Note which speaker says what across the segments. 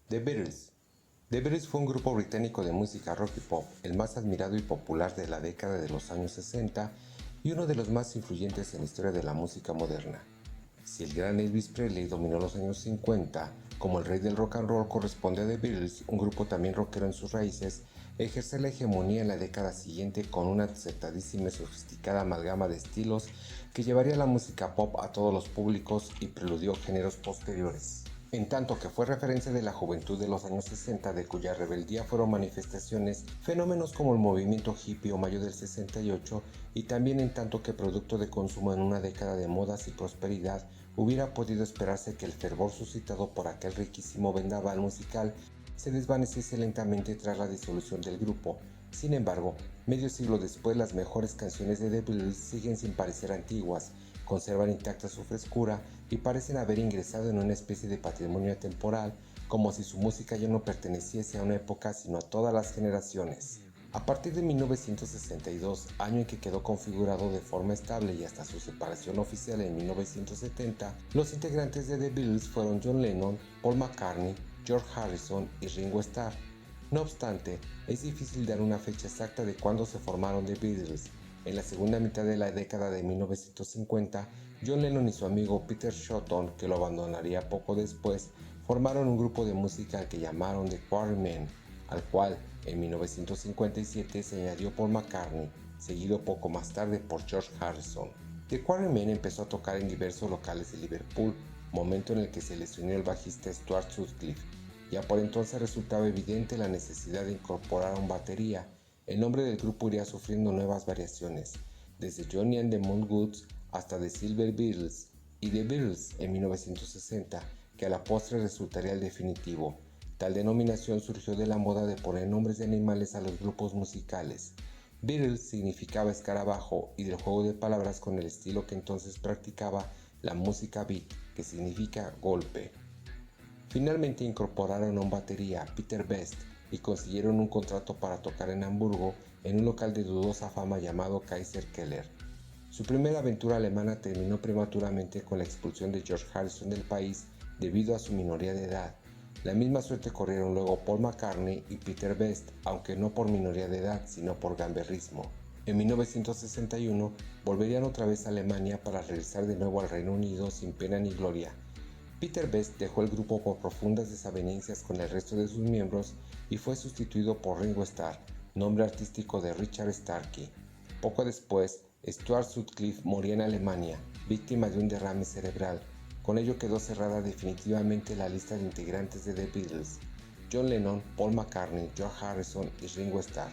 Speaker 1: The Beatles. The Beatles fue un grupo británico de música rock y pop, el más admirado y popular de la década de los años 60 y uno de los más influyentes en la historia de la música moderna. Si el gran Elvis Presley dominó los años 50, como el rey del rock and roll corresponde a The Beatles, un grupo también rockero en sus raíces, ejercer la hegemonía en la década siguiente con una acertadísima y sofisticada amalgama de estilos que llevaría la música pop a todos los públicos y preludió géneros posteriores. En tanto que fue referencia de la juventud de los años 60, de cuya rebeldía fueron manifestaciones fenómenos como el movimiento hippie o mayo del 68, y también en tanto que producto de consumo en una década de modas y prosperidad, hubiera podido esperarse que el fervor suscitado por aquel riquísimo vendaval musical se desvaneciese lentamente tras la disolución del grupo. Sin embargo, medio siglo después, las mejores canciones de The Beatles siguen sin parecer antiguas, conservan intacta su frescura y parecen haber ingresado en una especie de patrimonio atemporal, como si su música ya no perteneciese a una época sino a todas las generaciones. A partir de 1962, año en que quedó configurado de forma estable y hasta su separación oficial en 1970, los integrantes de The Beatles fueron John Lennon, Paul McCartney, George Harrison y Ringo Starr. No obstante, es difícil dar una fecha exacta de cuándo se formaron The Beatles. En la segunda mitad de la década de 1950, John Lennon y su amigo Peter Shotton, que lo abandonaría poco después, formaron un grupo de música al que llamaron The Quarrymen, al cual en 1957 se añadió Paul McCartney, seguido poco más tarde por George Harrison. The Quarrymen empezó a tocar en diversos locales de Liverpool, momento en el que se les unió el bajista Stuart Sutcliffe. Ya por entonces resultaba evidente la necesidad de incorporar a un batería. El nombre del grupo iría sufriendo nuevas variaciones, desde Johnny and the Mongoose hasta The Silver Beatles y The Beatles en 1960, que a la postre resultaría el definitivo. Tal denominación surgió de la moda de poner nombres de animales a los grupos musicales. Beatles significaba escarabajo y del juego de palabras con el estilo que entonces practicaba la música beat, que significa golpe. Finalmente incorporaron a un batería, Peter Best, y consiguieron un contrato para tocar en Hamburgo en un local de dudosa fama llamado Kaiser Keller. Su primera aventura alemana terminó prematuramente con la expulsión de George Harrison del país debido a su minoría de edad. La misma suerte corrieron luego Paul McCartney y Peter Best, aunque no por minoría de edad, sino por gamberrismo. En 1961 volverían otra vez a Alemania para regresar de nuevo al Reino Unido sin pena ni gloria. Peter Best dejó el grupo por profundas desavenencias con el resto de sus miembros y fue sustituido por Ringo Starr, nombre artístico de Richard Starkey. Poco después, Stuart Sutcliffe moría en Alemania, víctima de un derrame cerebral. Con ello quedó cerrada definitivamente la lista de integrantes de The Beatles: John Lennon, Paul McCartney, George Harrison y Ringo Starr.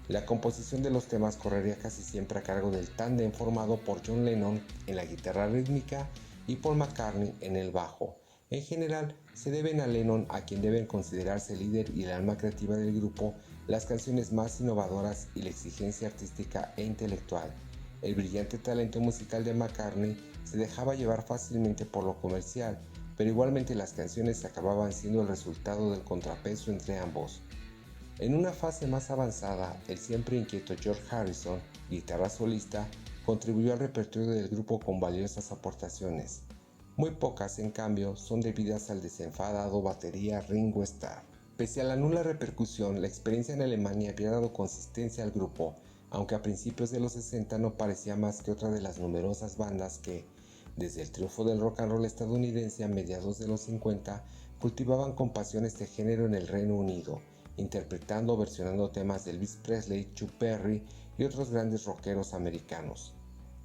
Speaker 1: La composición de los temas correría casi siempre a cargo del tándem formado por John Lennon en la guitarra rítmica y Paul McCartney en el bajo. En general, se deben a Lennon, a quien deben considerarse el líder y el alma creativa del grupo, las canciones más innovadoras y la exigencia artística e intelectual. El brillante talento musical de McCartney se dejaba llevar fácilmente por lo comercial, pero igualmente las canciones acababan siendo el resultado del contrapeso entre ambos. En una fase más avanzada, el siempre inquieto George Harrison, guitarra solista, contribuyó al repertorio del grupo con valiosas aportaciones. Muy pocas, en cambio, son debidas al desenfadado batería Ringo Starr. Pese a la nula repercusión, la experiencia en Alemania había dado consistencia al grupo, aunque a principios de los 60 no parecía más que otra de las numerosas bandas que, desde el triunfo del rock and roll estadounidense a mediados de los 50, cultivaban con pasión este género en el Reino Unido, interpretando o versionando temas de Elvis Presley, Chuck Berry y otros grandes rockeros americanos.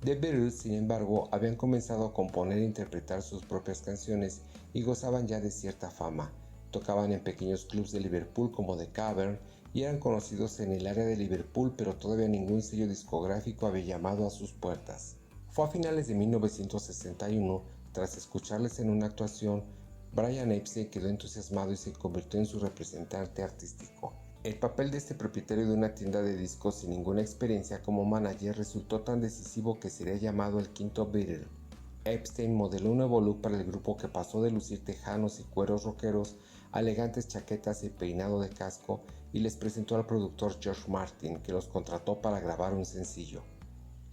Speaker 1: The Beatles, sin embargo, habían comenzado a componer e interpretar sus propias canciones y gozaban ya de cierta fama. Tocaban en pequeños clubs de Liverpool como The Cavern y eran conocidos en el área de Liverpool, pero todavía ningún sello discográfico había llamado a sus puertas. Fue a finales de 1961, tras escucharles en una actuación, Brian Epstein quedó entusiasmado y se convirtió en su representante artístico. El papel de este propietario de una tienda de discos sin ninguna experiencia como manager resultó tan decisivo que sería llamado el quinto Beatle. Epstein modeló un nuevo look para el grupo que pasó de lucir tejanos y cueros rockeros a elegantes chaquetas y peinado de casco, y les presentó al productor George Martin, que los contrató para grabar un sencillo.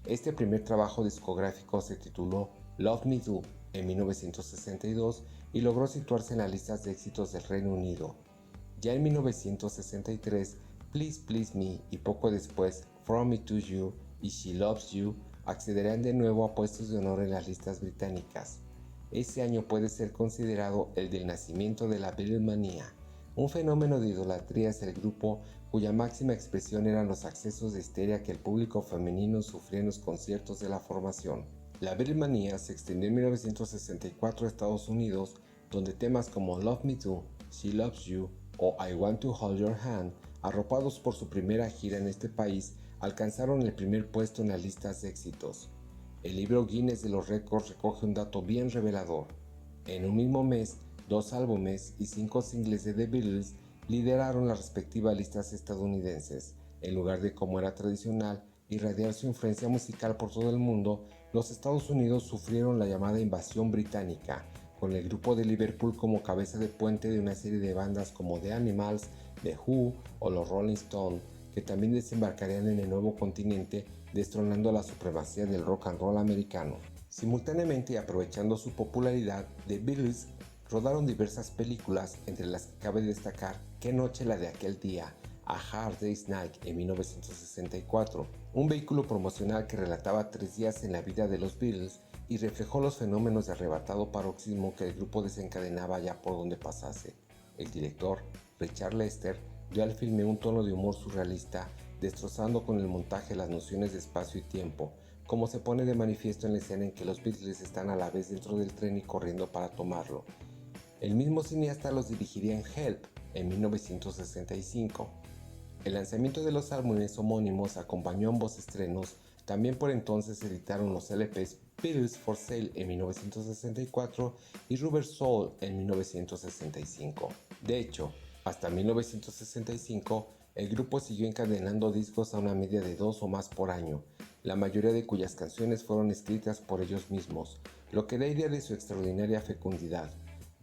Speaker 1: Este primer trabajo discográfico se tituló Love Me Do en 1962 y logró situarse en las listas de éxitos del Reino Unido. Ya en 1963, Please Please Me y poco después From Me to You y She Loves You accederán de nuevo a puestos de honor en las listas británicas. Ese año puede ser considerado el del nacimiento de la Beatlemanía, un fenómeno de idolatría hacia el grupo cuya máxima expresión eran los accesos de histeria que el público femenino sufría en los conciertos de la formación. La Beatlemanía se extendió en 1964 a Estados Unidos, donde temas como Love Me Do, She Loves You o I Want to Hold Your Hand, arropados por su primera gira en este país, alcanzaron el primer puesto en las listas de éxitos. El libro Guinness de los récords recoge un dato bien revelador. En un mismo mes, 2 álbumes y 5 singles de The Beatles lideraron las respectivas listas estadounidenses. En lugar de, como era tradicional, irradiar su influencia musical por todo el mundo, los Estados Unidos sufrieron la llamada invasión británica, con el grupo de Liverpool como cabeza de puente de una serie de bandas como The Animals, The Who o los Rolling Stones, que también desembarcarían en el nuevo continente, destronando la supremacía del rock and roll americano. Simultáneamente y aprovechando su popularidad, The Beatles rodaron diversas películas, entre las que cabe destacar Qué noche la de aquel día, A Hard Day's Night en 1964, un vehículo promocional que relataba 3 días en la vida de los Beatles y reflejó los fenómenos de arrebatado paroxismo que el grupo desencadenaba ya por donde pasase. El director, Richard Lester, dio al filme un tono de humor surrealista, destrozando con el montaje las nociones de espacio y tiempo, como se pone de manifiesto en la escena en que los Beatles están a la vez dentro del tren y corriendo para tomarlo. El mismo cineasta los dirigiría en Help en 1965. El lanzamiento de los álbumes homónimos acompañó ambos estrenos. También por entonces se editaron los LPs Beatles for Sale en 1964 y Rubber Soul en 1965. De hecho, hasta 1965, el grupo siguió encadenando discos a una media de 2 o más por año, la mayoría de cuyas canciones fueron escritas por ellos mismos, lo que da idea de su extraordinaria fecundidad.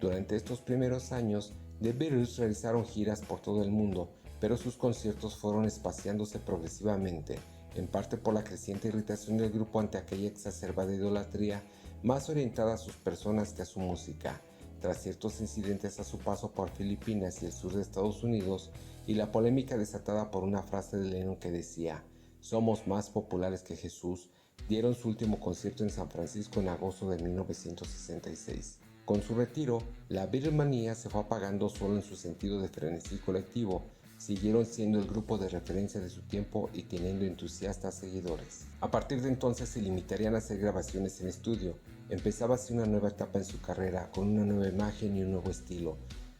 Speaker 1: Durante estos primeros años, The Beatles realizaron giras por todo el mundo, pero sus conciertos fueron espaciándose progresivamente, en parte por la creciente irritación del grupo ante aquella exacerbada idolatría más orientada a sus personas que a su música. Tras ciertos incidentes a su paso por Filipinas y el sur de Estados Unidos, y la polémica desatada por una frase de Lennon que decía «Somos más populares que Jesús», dieron su último concierto en San Francisco en agosto de 1966. Con su retiro, la Beatlemanía se fue apagando solo en su sentido de frenesí colectivo. Siguieron siendo el grupo de referencia de su tiempo y teniendo entusiastas seguidores. A partir de entonces se limitarían a hacer grabaciones en estudio. Empezaba así una nueva etapa en su carrera, con una nueva imagen y un nuevo estilo,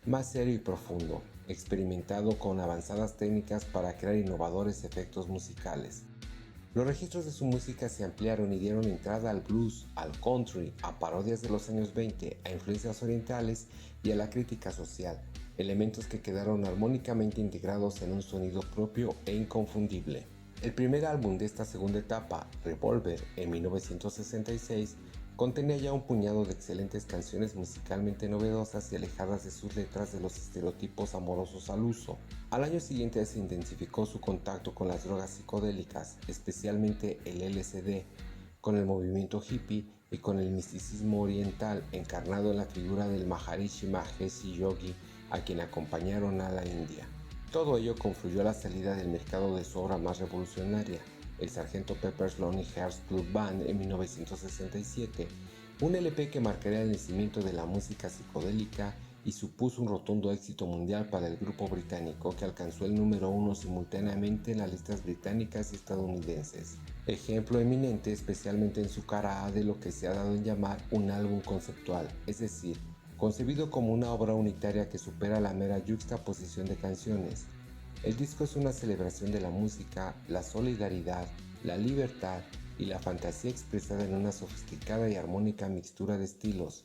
Speaker 1: más serio y profundo, experimentado con avanzadas técnicas para crear innovadores efectos musicales. Los registros de su música se ampliaron y dieron entrada al blues, al country, a parodias de los años 20, a influencias orientales y a la crítica social, elementos que quedaron armónicamente integrados en un sonido propio e inconfundible. El primer álbum de esta segunda etapa, Revolver, en 1966, contenía ya un puñado de excelentes canciones musicalmente novedosas y alejadas de sus letras de los estereotipos amorosos al uso. Al año siguiente se intensificó su contacto con las drogas psicodélicas, especialmente el LSD, con el movimiento hippie y con el misticismo oriental encarnado en la figura del Maharishi Mahesh Yogi, a quien acompañaron a la India. Todo ello confluyó a la salida del mercado de su obra más revolucionaria, el Sgt. Pepper's Lonely Hearts Club Band, en 1967, un LP que marcaría el nacimiento de la música psicodélica y supuso un rotundo éxito mundial para el grupo británico, que alcanzó el número 1 simultáneamente en las listas británicas y estadounidenses. Ejemplo eminente especialmente en su cara A de lo que se ha dado en llamar un álbum conceptual, es decir, concebido como una obra unitaria que supera la mera yuxtaposición de canciones. El disco es una celebración de la música, la solidaridad, la libertad y la fantasía expresada en una sofisticada y armónica mixtura de estilos.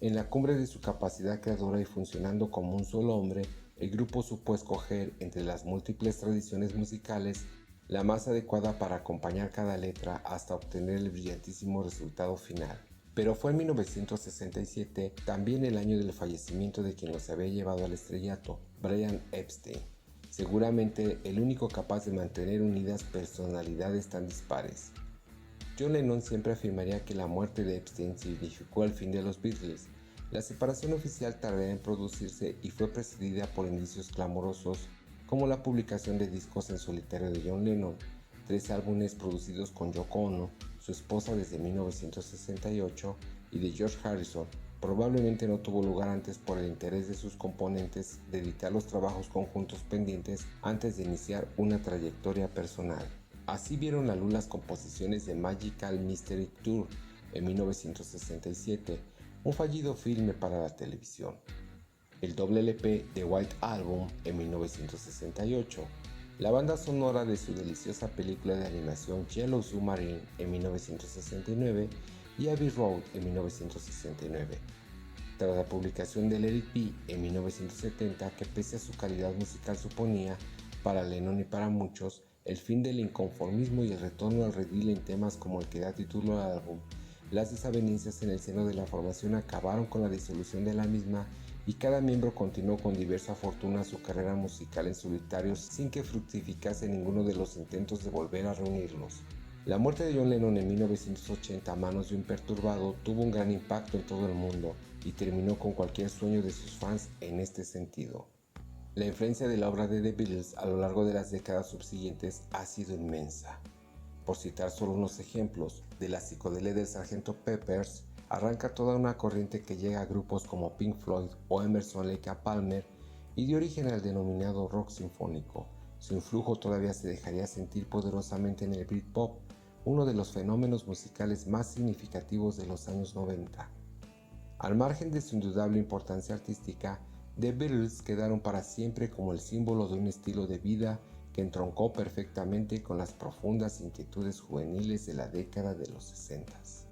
Speaker 1: En la cumbre de su capacidad creadora y funcionando como un solo hombre, el grupo supo escoger entre las múltiples tradiciones musicales la más adecuada para acompañar cada letra hasta obtener el brillantísimo resultado final. Pero fue en 1967 también el año del fallecimiento de quien los había llevado al estrellato, Brian Epstein, seguramente el único capaz de mantener unidas personalidades tan dispares. John Lennon siempre afirmaría que la muerte de Epstein significó el fin de los Beatles, La separación oficial tardaría en producirse y fue precedida por indicios clamorosos como la publicación de discos en solitario de John Lennon, 3 álbumes producidos con Yoko Ono, su esposa desde 1968, y de George Harrison. Probablemente no tuvo lugar antes por el interés de sus componentes de editar los trabajos conjuntos pendientes antes de iniciar una trayectoria personal. Así vieron la luz las composiciones de Magical Mystery Tour en 1967, un fallido filme para la televisión, el doble LP de White Album en 1968, la banda sonora de su deliciosa película de animación Yellow Submarine en 1969 y Abbey Road en 1969. Tras la publicación de Let It Be en 1970, que pese a su calidad musical suponía, para Lennon y para muchos, el fin del inconformismo y el retorno al redil en temas como el que da título al álbum, las desavenencias en el seno de la formación acabaron con la disolución de la misma y cada miembro continuó con diversa fortuna su carrera musical en solitario sin que fructificase ninguno de los intentos de volver a reunirlos. La muerte de John Lennon en 1980 a manos de un perturbado tuvo un gran impacto en todo el mundo y terminó con cualquier sueño de sus fans en este sentido. La influencia de la obra de The Beatles a lo largo de las décadas subsiguientes ha sido inmensa. Por citar solo unos ejemplos, de la psicodelia del Sgt. Pepper's arranca toda una corriente que llega a grupos como Pink Floyd o Emerson Lake and Palmer y dio origen al denominado rock sinfónico. Su influjo todavía se dejaría sentir poderosamente en el Britpop, uno de los fenómenos musicales más significativos de los años 90. Al margen de su indudable importancia artística, The Beatles quedaron para siempre como el símbolo de un estilo de vida que entroncó perfectamente con las profundas inquietudes juveniles de la década de los 60.